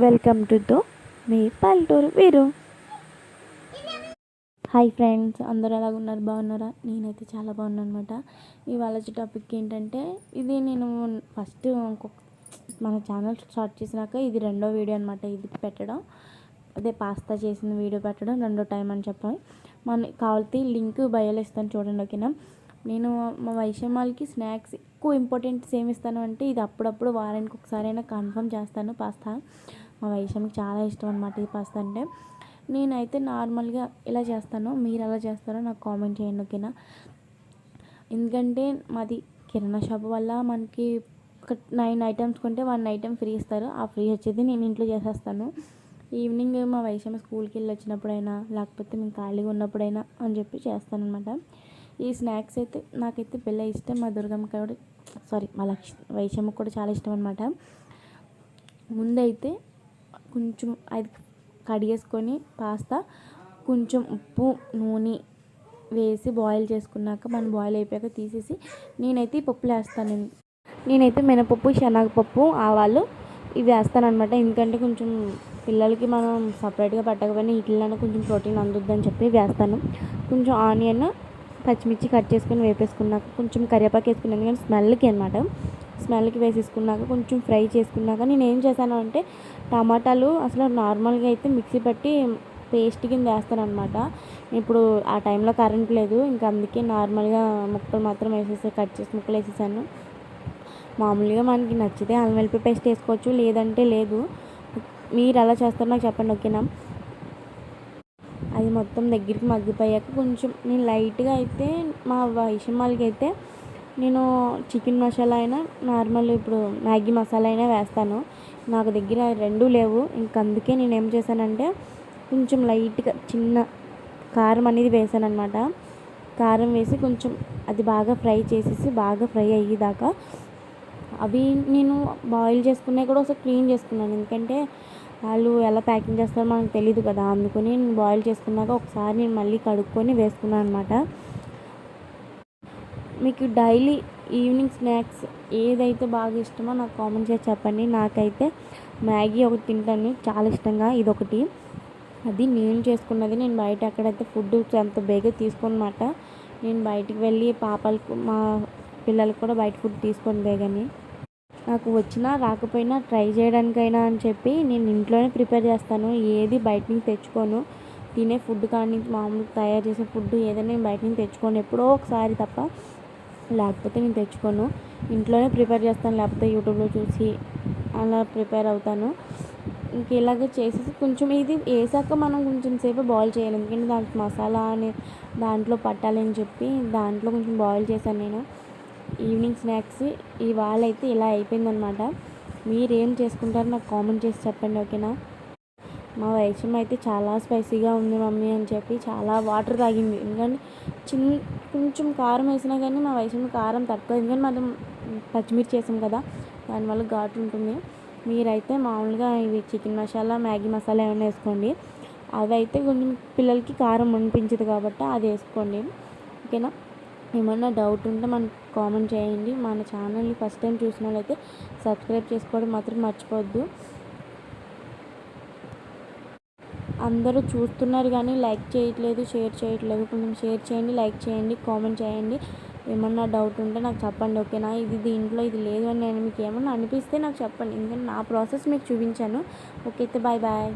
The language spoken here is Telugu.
వెల్కమ్ టు దో మీ పల్లెటూరు వీరు. హాయ్ ఫ్రెండ్స్, అందరూ ఎలాగున్నారు? బాగున్నారా? నేనైతే చాలా బాగున్నాను అనమాట. ఇవాళ టాపిక్ ఏంటంటే, ఇది నేను ఫస్ట్ మన ఛానల్ స్టార్ట్ చేసినాక ఇది రెండో వీడియో అనమాట. ఇది పెట్టడం, అదే పాస్తా చేసిన వీడియో పెట్టడం రెండో టైం అని చెప్పాలి. కావాలంటే లింక్ బయోలో ఇస్తాను, చూడండి, ఓకేనా. నేను మా వైషమ్యాలకి స్నాక్స్ ఎక్కువ ఇంపార్టెంట్స్ ఏమి ఇస్తాను అంటే, ఇది అప్పుడప్పుడు వారానికి ఒకసారి అయినా కన్ఫర్మ్ చేస్తాను పాస్తా. మా వైషమ్కి చాలా ఇష్టం అనమాట ఈ పాస్తా అంటే. నేనైతే నార్మల్గా ఇలా చేస్తాను, మీరు ఎలా చేస్తారో నాకు కామెంట్ చేయండి, ఓకేనా. ఎందుకంటే మాది కిరాణా షాప్ వల్ల మనకి ఒక 9 ఐటమ్స్ కొంటే 1 ఐటమ్ ఫ్రీ ఇస్తారు. ఆ ఫ్రీ వచ్చేది నేను ఇంట్లో చేసేస్తాను. ఈవినింగ్ మా వైషమ్య స్కూల్కి వెళ్ళి వచ్చినప్పుడైనా, లేకపోతే మేము ఖాళీగా ఉన్నప్పుడైనా అని చెప్పి చేస్తానమాట. ఈ స్నాక్స్ అయితే నాకైతే పిల్ల ఇష్టం, మా దుర్గమ్మ కూడా, మా వైషమ్యకు కూడా చాలా ఇష్టం అనమాట. ముందైతే కొంచెం అది కడిగేసుకొని పాస్తా కొంచెం ఉప్పు నూనె వేసి బాయిల్ చేసుకున్నాక, మనం బాయిల్ అయిపోయాక తీసేసి నేనైతే ఈ పప్పులు వేస్తాను. నేనైతే మినపప్పు, శనగపప్పు, ఆవాలు ఇవి వేస్తాను అనమాట. ఎందుకంటే కొంచెం పిల్లలకి మనం సపరేట్గా పెట్టకపోయినా వీటిల్లోనే కొంచెం ప్రోటీన్ అందుద్దని చెప్పి వేస్తాను. కొంచెం ఆనియన్, పచ్చిమిర్చి కట్ చేసుకొని వేపేసుకున్నాక, కొంచెం కరివేపాకు వేసుకున్నాను, ఎందుకంటే స్మెల్కి అనమాట. స్మెల్కి వేసేసుకున్నాక కొంచెం ఫ్రై చేసుకున్నాక నేను ఏం చేశాను అంటే, టమాటాలు అసలు నార్మల్గా అయితే మిక్సీ పట్టి పేస్ట్ కింద వేస్తాను అనమాట. ఇప్పుడు ఆ టైంలో కరెంట్ లేదు, ఇంకా అందుకే నార్మల్గా ముక్కలు మాత్రం కట్ చేసి ముక్కలు వేసేసాను. మామూలుగా మనకి నచ్చితే అల్లం వెల్లుల్లి పేస్ట్ వేసుకోవచ్చు, లేదంటే లేదు. మీరు ఎలా చేస్తారో నాకు చెప్పండి, ఓకేనా. అది మొత్తం దగ్గరికి మగ్గిపోయాక కొంచెం నేను లైట్గా అయితే మా వైషమ్యాలకి అయితే నేను చికెన్ మసాలా అయినా, నార్మల్ ఇప్పుడు మ్యాగీ మసాలా అయినా వేస్తాను. నాకు దగ్గర రెండూ లేవు, ఇంక అందుకే నేను ఏం చేశానంటే కొంచెం లైట్గా చిన్న కారం అనేది వేసాను అనమాట. కారం వేసి కొంచెం అది బాగా ఫ్రై చేసేసి, బాగా ఫ్రై అయ్యేదాకా అవి నేను బాయిల్ చేసుకున్నాయి కూడా ఒకసారి క్లీన్ చేసుకున్నాను. ఎందుకంటే వాళ్ళు ఎలా ప్యాకింగ్ చేస్తారో మనకు తెలియదు కదా, అందుకని నేను బాయిల్ చేసుకున్నాక ఒకసారి నేను మళ్ళీ కడుక్కొని వేసుకున్నాను అనమాట. మీకు డైలీ ఈవినింగ్ స్నాక్స్ ఏదైతే బాగా ఇష్టమో నాకు కామెంట్ చేసి చెప్పండి. నాకైతే మ్యాగీ ఒకటి తింటాను చాలా ఇష్టంగా, ఇదొకటి. అది నేను చేసుకున్నది. నేను బయట ఎక్కడైతే ఫుడ్ అంత బేగా తీసుకోనమాట. నేను బయటికి వెళ్ళి మా పిల్లలకు కూడా బయట ఫుడ్ తీసుకొని బేగని, నాకు వచ్చినా రాకపోయినా ట్రై చేయడానికైనా అని చెప్పి నేను ఇంట్లోనే ప్రిపేర్ చేస్తాను. ఏది బయట నుంచి తెచ్చుకోను. తినే ఫుడ్ కానీ మామూలు తయారు చేసే ఫుడ్ ఏదైనా నేను బయట నుంచి తెచ్చుకోను, ఎప్పుడో ఒకసారి తప్ప, లేకపోతే నేను తెచ్చుకోను. ఇంట్లోనే ప్రిపేర్ చేస్తాను, లేకపోతే యూట్యూబ్లో చూసి అలా ప్రిపేర్ అవుతాను. ఇంక ఇలాగ చేసేసి కొంచెం ఇది వేసాక మనం కొంచెం సేపు బాయిల్ చేయాలి, ఎందుకంటే దానికి మసాలా అని దాంట్లో పట్టాలని చెప్పి దాంట్లో కొంచెం బాయిల్ చేశాను నేను. ఈవినింగ్ స్నాక్స్ ఇవాళ అయితే ఇలా అయిపోయిందనమాట. మీరేం చేసుకుంటారో నాకు కామెంట్ చేసి చెప్పండి, ఓకేనా. మా వైషమ్య అయితే చాలా స్పైసీగా ఉంది మమ్మీ అని చెప్పి చాలా వాటర్ తాగింది. ఎందుకంటే కొంచెం కారం వేసినా కానీ మా వైషమ్య కారం తక్కువ, ఎందుకంటే మనం పచ్చిమిర్చి వేసాం కదా, దానివల్ల ఘాటు ఉంటుంది. మీరైతే మామూలుగా ఇవి చికెన్ మసాలా, మ్యాగీ మసాలా ఏమైనా వేసుకోండి. అవి అయితే కొంచెం పిల్లలకి కారం అనిపించదు కాబట్టి అది వేసుకోండి, ఓకేనా. ఏమన్నా డౌట్ ఉంటే మనకు కామెంట్ చేయండి. మన ఛానల్ని ఫస్ట్ టైం చూసిన వాళ్ళైతే సబ్స్క్రైబ్ చేసుకోవడం మాత్రం మర్చిపోవద్దు. అందరూ చూస్తున్నారు కానీ లైక్ చేయట్లేదు, షేర్ చేయట్లేదు. కొంచెం షేర్ చేయండి, లైక్ చేయండి, కామెంట్ చేయండి. ఏమన్నా డౌట్ ఉంటే నాకు చెప్పండి, ఓకేనా. దీంట్లో ఇది లేదు అని నేను మీకు ఏమన్నా అనిపిస్తే నాకు చెప్పండి, ఎందుకంటే నా ప్రాసెస్ మీకు చూపించాను. ఓకే అయితే బాయ్ బాయ్.